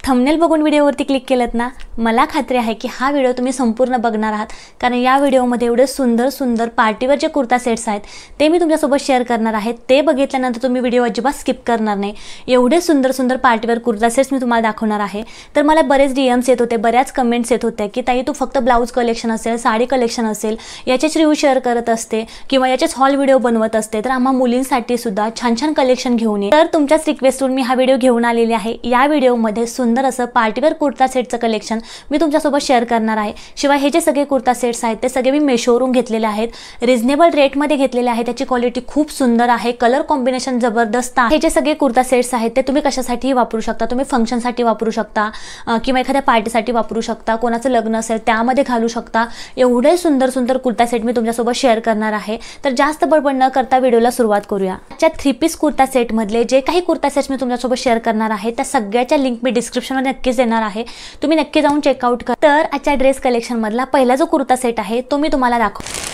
Thumbnail बघून व्हिडिओवरती click केलत ना, मला खात्री आहे की हा व्हिडिओ तुम्ही संपूर्ण बघणार आहात, कारण या व्हिडिओमध्ये एवढे सुंदर सुंदर पार्टीवर जे कुर्ता सेट्स आहेत ते मी तुमच्यासोबत शेअर करणार आहे। ते बघितल्यानंतर तुम्ही व्हिडिओ अजिबात स्किप करणार नाही। एवढे सुंदर सुंदर पार्टीवर कुर्ता सेट्स मी तुम्हाला दाखवणार आहे। तर मला बरेच डीएम्स येत होते, बऱ्याच कमेंट्स येत होत्या की ताई तू फक्त ब्लाउज कलेक्शन असेल, साडी कलेक्शन असेल याचेच रिव्ह्यू शेअर करत असते किंवा याचेच हॉल व्हिडिओ बनवत असते, तर आम्हा मुलींसाठी सुद्धा छान छान कलेक्शन घेऊन ये। तर तुमच्याच रिक्वेस्टवरून मी हा व्हिडिओ घेऊन आलेली आहे। या व्हिडिओमध्ये सुंदर असं पार्टीवेअर कुर्ता सेटचं कलेक्शन मी तुमच्यासोबत शेअर करणार आहे। शिवाय हे जे सगळे कुर्ता सेट्स आहेत ते सगळे मी मेशोवरून घेतलेले आहेत, रिजनेबल रेटमध्ये घेतलेले आहेत। त्याची क्वालिटी खूप सुंदर आहे, कलर कॉम्बिनेशन जबरदस्त आहे। हे जे सगळे कुर्ता सेट्स आहेत ते तुम्ही कशासाठी वापरू शकता, तुम्ही फंक्शनसाठी वापरू शकता किंवा एखाद्या पार्टीसाठी वापरू शकता, कोणाचं लग्न असेल त्यामध्ये घालू शकता। एवढे सुंदर सुंदर कुर्ता सेट मी तुमच्यासोबत शेअर करणार आहे। तर जास्त बडबड न करता व्हिडिओला सुरुवात करूया। आजच्या 3 पीस कुर्ता सेट मधले जे काही कुर्ता सेट्स मी तुमच्यासोबत शेअर करणार आहे त्या सगळ्याच्या लिंक मी डिस्क्रिप्शनमध्ये नक्कीच देणार आहे, तुम्ही नक्की जाऊन चेकआउट करा। तर आजच्या ड्रेस कलेक्शन मधला पहिला जो कुर्ता सेट आहे तो मी तुम्हाला दाखवतो।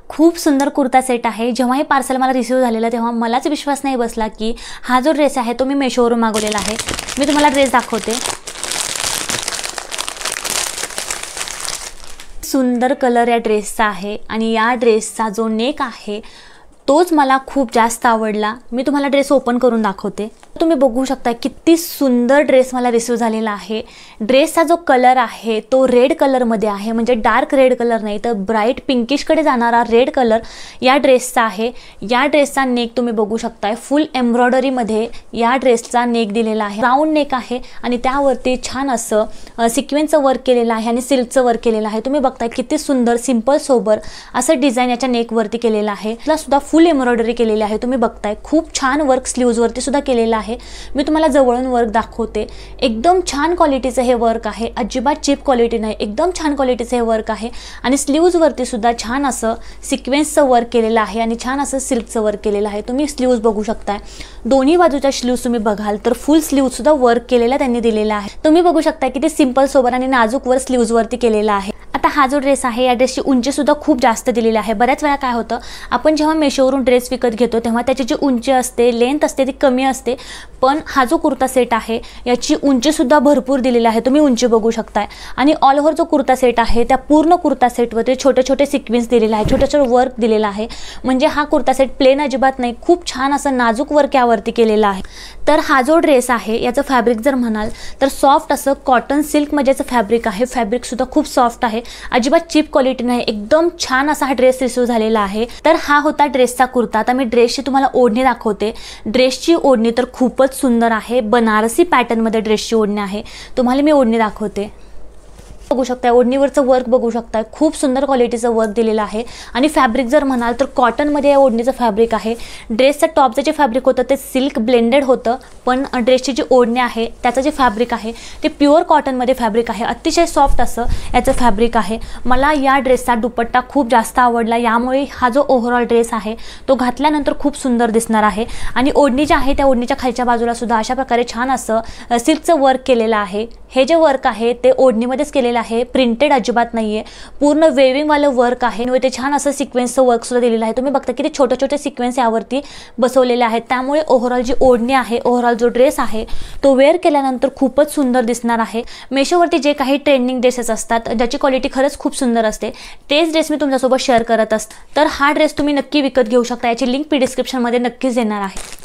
खूप सुंदर कुर्ता सेट आहे। जेव्हा हे पार्सल मला रिसीव झालेलं तेव्हा मलाच विश्वास नाही बसला की हा जो ड्रेस आहे तो मी मेशोवरून मागवलेला आहे। मी तुम्हाला ड्रेस दाखवते। सुंदर कलर या ड्रेसचा आहे आणि या ड्रेसचा जो नेक आहे तोच मला खूप जास्त आवडला। मी तुम्हाला ड्रेस ओपन करून दाखवते। तुम्ही बघू शकता किती सुंदर ड्रेस मला रिसीव झालेला आहे। ड्रेसचा जो कलर आहे तो रेड कलरमध्ये आहे, म्हणजे डार्क रेड कलर नाही तर ब्राईट पिंकिशकडे जाणारा रेड कलर या ड्रेसचा आहे। या ड्रेसचा नेक तुम्ही बघू शकताय, फुल एम्ब्रॉयडरीमध्ये या ड्रेसचा नेक दिलेला आहे। राऊंड नेक आहे आणि त्यावरती छान असं सिक्वेन्सचं वर्क केलेलं आहे आणि सिल्कचं वर्क केलेलं आहे। तुम्ही बघताय किती सुंदर सिंपल सोबर असं डिझाईन याच्या नेकवरती केलेलं आहे। त्याला सुद्धा फुल एम्ब्रॉयडरी केलेली आहे। तुम्ही बघताय खूप छान वर्क स्लीव्जवरती सुद्धा केलेलं आहे। मी तुम्हाला जवळून वर्क दाखवते। एकदम छान क्वालिटीचं हे वर्क आहे, अजिबात चीप क्वालिटी नाही, एकदम छान क्वालिटीचं हे वर्क आहे। आणि स्लीव्जवरती सुद्धा छान असं सिक्वेन्सचं वर्क केलेलं आहे आणि छान असं सिल्कचं वर्क केलेलं आहे। तुम्ही स्लीव्ज बघू शकताय, दोन्ही बाजूच्या स्लीव्ज तुम्ही बघाल तर फुल स्लीव्ज सुद्धा वर्क केलेला त्यांनी दिलेला आहे। तुम्ही बघू शकता की ते सिंपल सोबर आणि नाजूक वर्क स्लीव्जवरती केलेला आहे। आता हा जो ड्रेस आहे या ड्रेसची उंची सुद्धा खूप जास्त दिलेली आहे। बऱ्याच वेळा काय होतं, आपण जेव्हा मेशोवरून ड्रेस विकत घेतो तेव्हा त्याची जी उंची असते, लेंथ असते ती कमी असते, पण हा जो कुर्ता सेट आहे याची उंची सुद्धा भरपूर दिलेली आहे। तुम्ही उंची बघू शकताय आणि ऑल ओव्हर जो कुर्ता सेट आहे त्या पूर्ण कुर्ता सेटवरती छोटे छोटे सिक्वेन्स दिलेले आहे, छोटे छोटे वर्क दिलेला आहे। म्हणजे हा कुर्ता सेट प्लेन अजिबात नाही, खूप छान असं नाजूक वर्क यावरती केलेला आहे। तर हा जो ड्रेस आहे याचं फॅब्रिक जर म्हणाल तर सॉफ्ट असं कॉटन सिल्क मध्येचं फॅब्रिक आहे। फॅब्रिक सुद्धा खूप सॉफ्ट आहे, अजिबात चीप क्वालिटी नाही, एकदम छान असा हा ड्रेस रिसीव झालेला आहे। तर हा होता ड्रेसचा कुर्ता। आता मी ड्रेसची तुम्हाला ओढणी दाखवते। ड्रेसची ओढणी तर खूपच सुंदर आहे, बनारसी पॅटर्न मध्ये ड्रेसची ओढणी आहे। तुम्हाला मी ओढणी दाखवते। बघू शकता ओढणीवरचं वर्क बघू शकता, खूप सुंदर क्वालिटीचं वर्क दिलेलं आहे। आणि फॅब्रिक जर म्हणाल तर कॉटनमध्ये या ओढणीचं फॅब्रिक आहे। ड्रेसचं टॉपचं जे फॅब्रिक होतं ते सिल्क ब्लेंडेड होतं, पण ड्रेसची जी ओढणी आहे त्याचं जे फॅब्रिक आहे ते प्युअर कॉटनमध्ये फॅब्रिक आहे। अतिशय सॉफ्ट असं याचं फॅब्रिक आहे। मला या ड्रेसचा दुपट्टा खूप जास्त आवडला, यामुळे हा जो ओव्हरऑल ड्रेस आहे तो घातल्यानंतर खूप सुंदर दिसणार आहे। आणि ओढणी जी आहे त्या ओढणीच्या खालच्या बाजूला सुद्धा अशा प्रकारे छान असं सिल्कचं वर्क केलेलं आहे। हे जे वर्क आहे ते ओढणीमध्येच केलेलं आहे, प्रिंटेड अजिबात नाहीये, पूर्ण वेविंग वालं वर्क आहे आणि ते छान असं सिक्वेन्सचं वर्क सुद्धा दिलेलं आहे। तुम्ही बघता किती छोटे छोटे सिक्वेन्स यावरती बसवलेले आहेत, त्यामुळे ओव्हरऑल जी ओढणी आहे, ओव्हरऑल जो ड्रेस आहे तो वेअर केल्यानंतर खूपच सुंदर दिसणार आहे। मेशोवरती जे काही ट्रेंडिंग ड्रेसेस असतात ज्याची क्वालिटी खरंच खूप सुंदर असते तेच ड्रेस मी तुमच्यासोबत शेअर करत असते। तर हा ड्रेस तुम्ही नक्की विकत घेऊ शकता, याची लिंक मी डिस्क्रिप्शनमध्ये नक्कीच देणार आहे।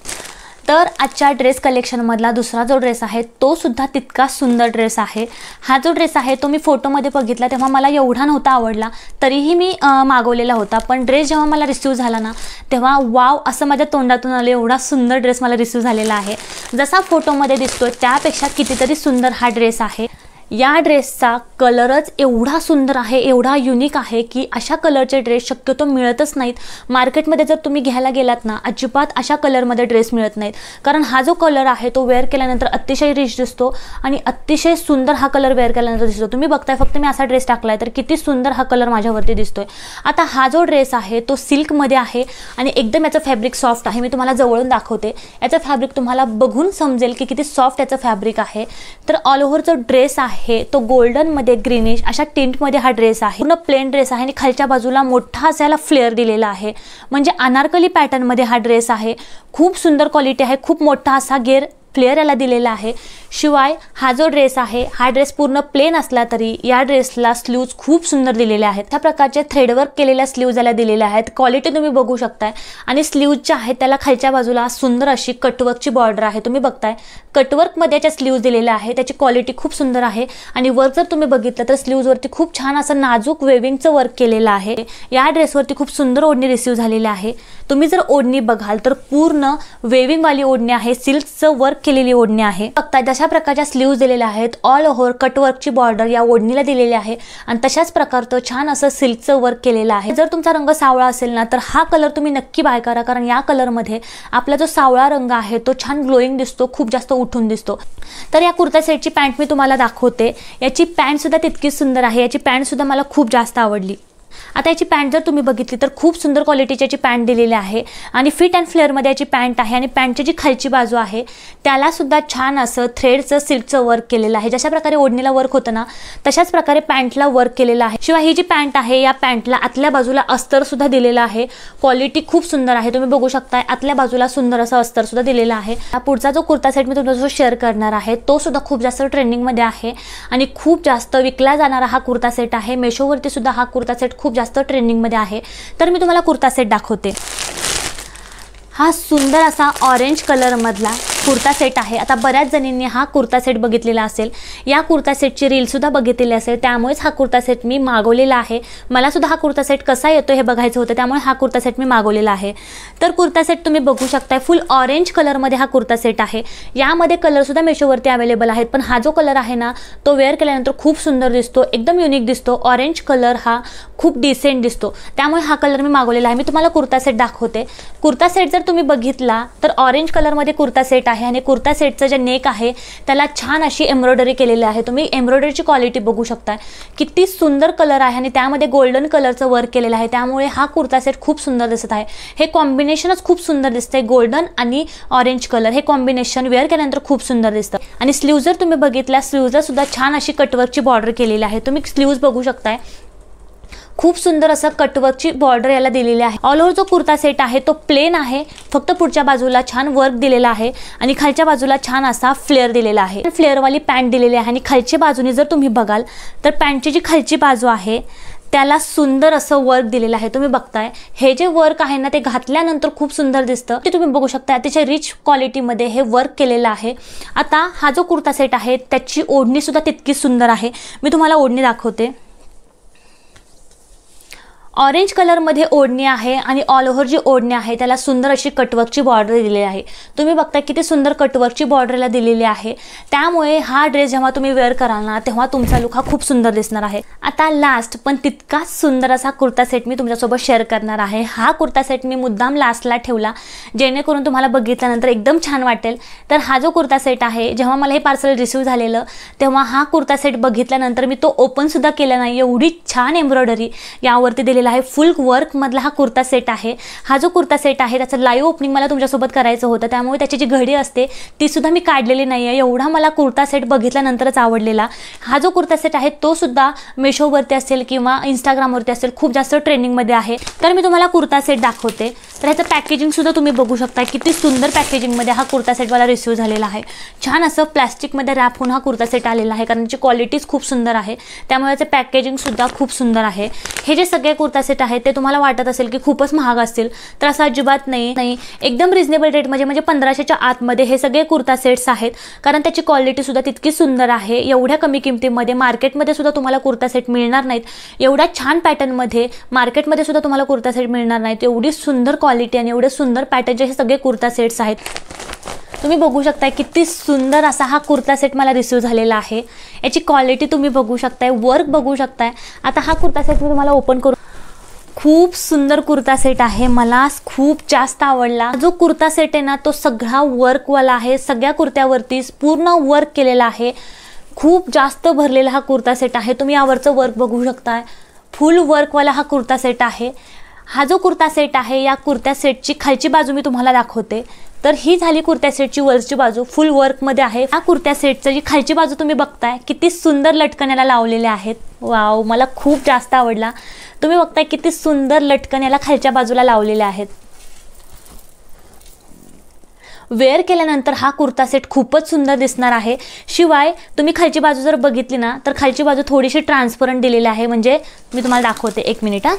तर आजच्या ड्रेस कलेक्शनमधला दुसरा जो ड्रेस आहे तो सुद्धा तितका सुंदर ड्रेस आहे। हा जो ड्रेस आहे तो मी फोटोमध्ये बघितला तेव्हा मला एवढा नव्हता आवडला, तरीही मी मागवलेला होता, पण ड्रेस जेव्हा मला रिसीव झाला ना तेव्हा वाव असं माझ्या तोंडातून आलं, एवढा सुंदर ड्रेस मला रिसीव झालेला आहे। जसा फोटोमध्ये दिसतोय त्यापेक्षा कितीतरी सुंदर हा ड्रेस आहे। या ड्रेसचा कलरच एवढा सुंदर आहे, एवढा युनिक आहे की अशा कलरचे ड्रेस शक्यतो मिळतच नाहीत। मार्केटमध्ये जर तुम्ही घ्यायला गेलात ना अजिबात अशा कलरमध्ये ड्रेस मिळत नाहीत, कारण हा जो कलर आहे तो वेअर केल्यानंतर अतिशय रिच दिसतो आणि अतिशय सुंदर हा कलर वेअर केल्यानंतर दिसतो। तुम्ही बघताय फक्त मी असा ड्रेस टाकलाय तर किती सुंदर हा कलर माझ्यावरती दिसतोय। आता हा जो ड्रेस आहे तो सिल्कमध्ये आहे आणि एकदम याचं फॅब्रिक सॉफ्ट आहे। मी तुम्हाला जवळून दाखवते, याचं फॅब्रिक तुम्हाला बघून समजेल की किती सॉफ्ट याचं फॅब्रिक आहे। तर ऑल ओव्हर जो ड्रेस आहे आहे तो गोल्डनमध्ये ग्रीनिश अशा टिंटमध्ये हा ड्रेस आहे। पूर्ण प्लेन ड्रेस आहे आणि खालच्या बाजूला मोठा असा फ्लेअर दिलेला आहे, म्हणजे अनारकली पॅटर्नमध्ये हा ड्रेस आहे। खूप सुंदर क्वालिटी आहे, खूप मोठा असा घेर फ्लेअर याला दिलेला आहे। शिवाय हा जो ड्रेस आहे हा ड्रेस पूर्ण प्लेन असला तरी या ड्रेसला स्लीव्ज खूप सुंदर दिलेले आहेत। त्या प्रकारचे थ्रेडवर्क केलेल्या स्लीव्ज याला दिलेल्या आहेत, क्वालिटी तुम्ही बघू शकताय। आणि स्लीव्जच्या आहेत त्याला खालच्या बाजूला सुंदर अशी कटवर्कची बॉर्डर आहे, तुम्ही बघताय कटवर्कमध्ये याच्या स्लीव्ज दिलेल्या आहे, त्याची क्वालिटी खूप सुंदर आहे। आणि वर्क जर तुम्ही बघितलं तर स्लीव्जवरती खूप छान असं नाजूक वेविंगचं वर्क केलेलं आहे। या ड्रेसवरती खूप सुंदर ओढणी रिसीव्ह झालेली आहे। तुम्ही जर ओढणी बघाल तर पूर्ण वेविंगवाली ओढणी आहे, सिल्कचं वर्क केलेली ओढणी आहे। बघता जशा प्रकारच्या स्लीव्ज दिलेल्या आहेत, ऑल ओव्हर कटवर्कची बॉर्डर या ओढणीला दिलेली आहे आणि तशाच प्रकारचं छान असं सिल्कचं वर्क केलेलं आहे। जर तुमचा रंग सावळा असेल ना तर हा कलर तुम्ही नक्की बाय करा, कारण या कलरमध्ये आपला जो सावळा रंग आहे तो छान ग्लोईंग दिसतो, खूप जास्त उठून दिसतो। तर या कुर्ता सेटची पॅन्ट मी तुम्हाला दाखवते। याची पॅन्ट सुद्धा तितकीच सुंदर आहे, याची पॅन्ट सुद्धा मला खूप जास्त आवडली। आता याची पॅन्ट जर तुम्ही बघितली तर खूप सुंदर क्वालिटीची याची पॅन्ट दिलेली आहे आणि फिट अँड फ्लेअरमध्ये याची पॅन्ट आहे आणि पॅन्टची जी खालची बाजू आहे त्याला सुद्धा छान असं थ्रेडचं सिल्कचं वर्क केलेलं आहे। जशा प्रकारे ओढणीला वर्क होतं ना तशाच प्रकारे पॅन्टला वर्क केलेलं आहे। शिवाय ही जी पॅन्ट आहे या पॅन्टला आतल्या बाजूला अस्तर सुद्धा दिलेलं आहे, क्वालिटी खूप सुंदर आहे, तुम्ही बघू शकताय आतल्या बाजूला सुंदर असं अस्तर सुद्धा दिलेलं आहे। पुढचा जो कुर्ता सेट मी तुमच्यासोबत शेअर करणार आहे तो सुद्धा खूप जास्त ट्रेंडिंगमध्ये आहे आणि खूप जास्त विकला जाणारा हा कुर्ता सेट आहे। मेशोवरती सुद्धा हा कुर्ता सेट खूप जास्त ट्रेंडिंगमध्ये आहे। तर मी तुम्हाला कुर्ता सेट दाखवते। हा सुंदर असा ऑरेंज कलर मधला कुर्ता सेट आहे। आता बऱ्याच जणींनी हा कुर्ता सेट बघितलेला असेल, या कुर्ता सेटची रील सुद्धा बघितलेली असेल, त्यामुळेच हा कुर्ता सेट मी मागवलेला आहे। मला सुद्धा हा कुर्ता सेट कसा येतो हे बघायचं होतं, त्यामुळे हा कुर्ता सेट मी मागवलेला आहे। तर कुर्ता सेट तुम्ही बघू शकताय फुल ऑरेंज कलरमध्ये हा कुर्ता सेट आहे। यामध्ये कलर सुद्धा मेशोवरती अवेलेबल आहेत, पण हा जो कलर आहे ना तो वेअर केल्यानंतर खूप सुंदर दिसतो, एकदम युनिक दिसतो। ऑरेंज कलर हा खूप डिसेंट दिसतो, त्यामुळे हा कलर मी मागवलेला आहे। मी तुम्हाला कुर्ता सेट दाखवते। कुर्ता सेट जर तुम्ही बघितला तर ऑरेंज कलरमध्ये कुर्ता सेट आहे आणि कुर्ता सेटचं जे नेक आहे त्याला छान अशी एम्ब्रॉयडरी केलेली आहे। तुम्ही एम्ब्रॉयडरीची क्वालिटी बघू शकता, किती सुंदर कलर आहे आणि त्यामध्ये गोल्डन कलरचं वर्क केलेलं आहे, त्यामुळे हा कुर्ता सेट खूप सुंदर दिसत आहे। हे कॉम्बिनेशनच खूप सुंदर दिसतंय, गोल्डन आणि ऑरेंज कलर हे कॉम्बिनेशन वेअर केल्यानंतर खूप सुंदर दिसतं। आणि स्लीव्ज जर तुम्ही बघितल्या स्लीव्जला सुद्धा छान अशी कटवर्कची बॉर्डर केलेली आहे, तुम्ही स्लीव्ज बघू शकताय खूप सुंदर असं कटवर्कची बॉर्डर याला दिलेली आहे। ऑल ओव्हर जो कुर्ता सेट आहे तो प्लेन आहे, फक्त पुढच्या बाजूला छान वर्क दिलेला आहे आणि खालच्या बाजूला छान असा फ्लेअर दिलेला आहे। फ्लेअरवाली पॅन्ट दिलेली आहे आणि खालच्या बाजूने जर तुम्ही बघाल तर पॅन्टची जी खालची बाजू आहे त्याला सुंदर असं वर्क दिलेलं आहे, तुम्ही बघताय। हे जे वर्क आहे ना ते घातल्यानंतर खूप सुंदर दिसतं, ते तुम्ही बघू शकता। अतिशय रिच क्वालिटीमध्ये हे वर्क केलेलं आहे। आता हा जो कुर्ता सेट आहे त्याची ओढणी सुद्धा तितकी सुंदर आहे, मी तुम्हाला ओढणी दाखवते। ऑरेंज कलरमध्ये ओढणी आहे आणि ऑल ओव्हर जी ओढणी आहे त्याला सुंदर अशी कटवर्कची बॉर्डर दिलेली आहे, तुम्ही बघता किती सुंदर कटवर्कची बॉर्डरला दिलेली आहे। त्यामुळे हा ड्रेस जेव्हा तुम्ही वेअर कराल ना तेव्हा तुमचा लुक हा खूप सुंदर दिसणार आहे। आता लास्ट पण तितकाच सुंदर असा कुर्ता सेट मी तुमच्यासोबत शेअर करणार आहे। हा कुर्ता सेट मी मुद्दाम लास्टला ठेवला जेणेकरून तुम्हाला बघितल्यानंतर एकदम छान वाटेल। तर हा जो कुर्ता सेट आहे जेव्हा मला हे पार्सल रिसीव्ह झालेलं तेव्हा हा कुर्ता सेट बघितल्यानंतर मी तो ओपन सुद्धा केला नाही, एवढी छान एम्ब्रॉयडरी यावरती दिलेली आहे। फुल वर्क मधला हा कुर्ता सेट आहे। हा जो कुर्ता सेट आहे त्याचं लाईव्ह ओपनिंग मला तुमच्यासोबत करायचं होतं, त्यामुळे त्याची जी घडी असते ती सुद्धा मी काढलेली नाही आहे। एवढा मला कुर्ता सेट बघितल्यानंतरच आवडलेला हा जो कुर्ता सेट आहे तो सुद्धा मेशोवरती असेल किंवा इंस्टाग्रामवरती असेल खूप जास्त ट्रेंडिंगमध्ये आहे। तर मी तुम्हाला कुर्ता सेट दाखवते। तर ह्याचं पॅकेजिंग सुद्धा तुम्ही बघू शकता, किती सुंदर पॅकेजिंगमध्ये हा कुर्ता सेट मला रिसीव्ह झालेला आहे। छान असं प्लॅस्टिकमध्ये रॅप होऊन हा कुर्ता सेट आलेला आहे, कारण त्याची क्वालिटीज खूप सुंदर आहे, त्यामुळे याचं पॅकेजिंग सुद्धा खूप सुंदर आहे। हे जे सगळे कुर्ता सेट आहेत ते तुम्हाला वाटत असेल की खूपच महाग असतील, तर असं अजिबात नाही, एकदम रिजनेबल रेटमध्ये म्हणजे 1500च्या आतमध्ये हे सगळे कुर्ता सेट्स आहेत, कारण त्याची क्वालिटी सुद्धा तितकी सुंदर आहे। एवढ्या कमी किमतीमध्ये मार्केटमध्ये सुद्धा तुम्हाला कुर्ता सेट मिळणार नाहीत, एवढ्या छान पॅटर्नमध्ये मार्केटमध्ये सुद्धा तुम्हाला कुर्ता सेट मिळणार नाहीत। एवढी सुंदर क्वालिटी आणि एवढे सुंदर पॅटर्नचे हे सगळे कुर्ता सेट्स आहेत। तुम्ही बघू शकताय किती सुंदर असा हा कुर्ता सेट मला रिसीव्ह झालेला आहे। याची क्वालिटी तुम्ही बघू शकताय, वर्क बघू शकताय। आता हा कुर्ता सेट मी तुम्हाला ओपन करू, खूप सुंदर कुर्ता सेट आहे, मला खूप जास्त आवडला। जो कुर्ता सेट आहे ना तो सगळा वर्कवाला आहे, सगळ्या कुर्त्यावरती पूर्ण वर्क केलेला आहे, खूप जास्त भरलेला हा कुर्ता सेट आहे। तुम्ही यावरचं वर्क बघू शकताय, फुल वर्कवाला हा कुर्ता सेट आहे। हा जो कुर्ता सेट आहे, या कुर्त्या सेटची खालची बाजू मी तुम्हाला दाखवते. तर ही झाली कुर्त्या सेटची वरची बाजू, फुल वर्कमध्ये आहे. हा कुर्त्या सेटची जी खालची बाजू तुम्ही बघताय, किती सुंदर लटकन याला लावलेले आहेत. वाव, मला खूप जास्त आवडला. तुम्ही बघताय किती सुंदर लटकन याला खालच्या बाजूला लावलेले आहेत. वेअर केल्यानंतर हा कुर्ता सेट खूपच सुंदर दिसणार आहे. शिवाय तुम्ही खालची बाजू जर बघितली ना, तर खालची बाजू थोडीशी ट्रान्सपरंट दिलेली आहे. म्हणजे मी तुम्हाला दाखवते, एक मिनिट हा.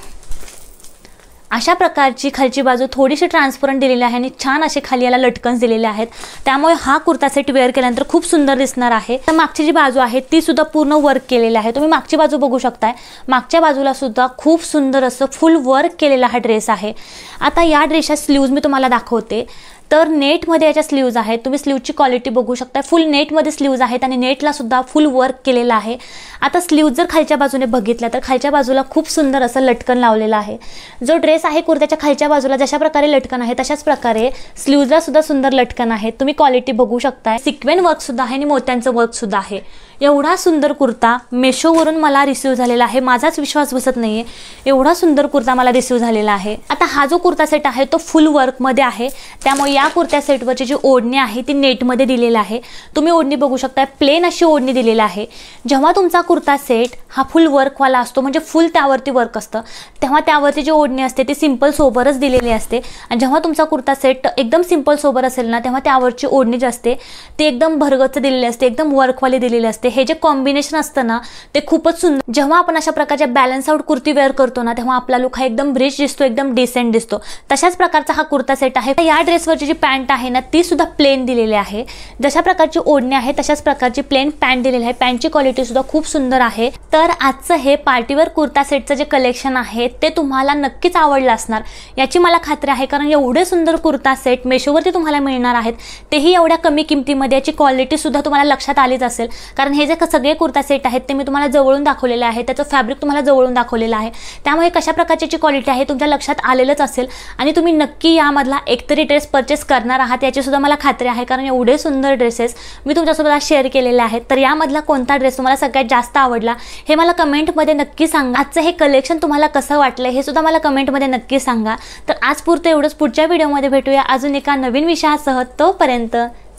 अशा प्रकारची खालची बाजू थोडीशी ट्रान्सपरंट दिलेली आहे आणि छान असे खाली याला लटकन्स दिलेले आहेत. त्यामुळे हा कुर्ता सेट वेअर केल्यानंतर खूप सुंदर दिसणार आहे. तर मागची जी बाजू आहे ती सुद्धा पूर्ण वर्क केलेली आहे. तुम्ही मागची बाजू बघू शकताय. मागच्या बाजूला सुद्धा खूप सुंदर असं फुल वर्क केलेला हा ड्रेस आहे. आता या ड्रेसच्या स्लीव्ज मी तुम्हाला दाखवते. तर नेटमध्ये याच्या स्लीव्ज आहेत. तुम्ही स्लीवची क्वालिटी बघू शकता. फुल नेटमध्ये स्लीव्ज आहेत आणि नेटला सुद्धा फुल वर्क केलेलं आहे. आता स्लीव्ज जर खालच्या बाजूने बघितल्या तर खालच्या बाजूला खूप सुंदर असं लटकन लावलेलं आहे. जो ड्रेस आहे कुर्त्याच्या खालच्या बाजूला जशा प्रकारे लटकन आहे, तशाच प्रकारे स्लीव्जला सुद्धा सुंदर लटकन आहे. तुम्ही क्वालिटी बघू शकताय. सिक्वेन वर्क सुद्धा आहे आणि मोत्यांचं वर्क सुद्धा आहे. एवढा सुंदर कुर्ता मेशोवरून मला रिसीव झालेला आहे. माझाच विश्वास बसत नाहीये, एवढा सुंदर कुर्ता मला रिसीव झालेला आहे. आता हा जो कुर्ता सेट आहे तो फुल वर्कमध्ये आहे. त्यामुळे या कुर्त्या सेटवरची जी ओढणी आहे ती नेटमध्ये दिलेली आहे. तुम्ही ओढणी बघू शकता. प्लेन अशी ओढणी दिलेली आहे. जेव्हा तुमचा कुर्ता सेट हा फुल वर्कवाला असतो, म्हणजे फुल त्यावरती वर्क असतं, तेव्हा त्यावरती जी ओढणी असते ती सिंपल सोबरच दिलेली असते. आणि जेव्हा तुमचा कुर्ता सेट एकदम सिंपल सोबर असेल ना, तेव्हा त्यावरची ओढणी जी असते ती एकदम भरगच्च दिलेली असते, एकदम वर्कवाली दिलेली असते. हे जे कॉम्बिनेशन असतं ना, ते खूपच सुंदर. जेव्हा आपण अशा प्रकारच्या बॅलन्स आउट कुर्ती वेअर करतो ना, तेव्हा आपला लुक हा एकदम रिच दिसतो, एकदम डिसेंट दिसतो. तशाच प्रकारचा हा कुर्ता सेट आहे. या ड्रेसवरची जी पॅन्ट आहे ना, ती सुद्धा प्लेन दिलेली आहे. जशा प्रकारची ओढणी आहे तशाच प्रकारची प्लेन पॅन्ट दिलेली आहे. पॅन्टची क्वालिटी सुद्धा खूप सुंदर आहे. तर आजचं हे पार्टीवेअर कुर्ता सेटचं जे कलेक्शन आहे ते तुम्हाला नक्कीच आवडलं असणार याची मला खात्री आहे. कारण एवढे सुंदर कुर्ता सेट मेशोवरती तुम्हाला मिळणार आहेत, तेही एवढ्या कमी किमतीमध्ये. याची क्वालिटी सुद्धा तुम्हाला लक्षात आलीच असेल. कारण हे जे सगळे कुर्ता सेट आहेत ते मी तुम्हाला जवळून दाखवलेले आहे. त्याचं फॅब्रिक तुम्हाला जवळून दाखवलेलं आहे. त्यामुळे कशा प्रकारची क्वालिटी आहे तुमच्या लक्षात आलेलंच असेल. आणि तुम्ही नक्की यामधला एकतरी ड्रेस परचेस करणार आहात याची सुद्धा मला खात्री आहे. कारण एवढे सुंदर ड्रेसेस मी तुमच्यासोबत आज शेअर केलेले आहेत. तर यामधला कोणता ड्रेस तुम्हाला सगळ्यात जास्त आवडला हे मला कमेंटमध्ये नक्की सांगा. आजचं हे कलेक्शन तुम्हाला कसं वाटलं हे सुद्धा मला कमेंटमध्ये नक्की सांगा. तर आज पुरतं एवढंच. पुढच्या व्हिडिओमध्ये भेटूया अजून एका नवीन विषयासह. तोपर्यंत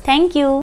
थँक्यू.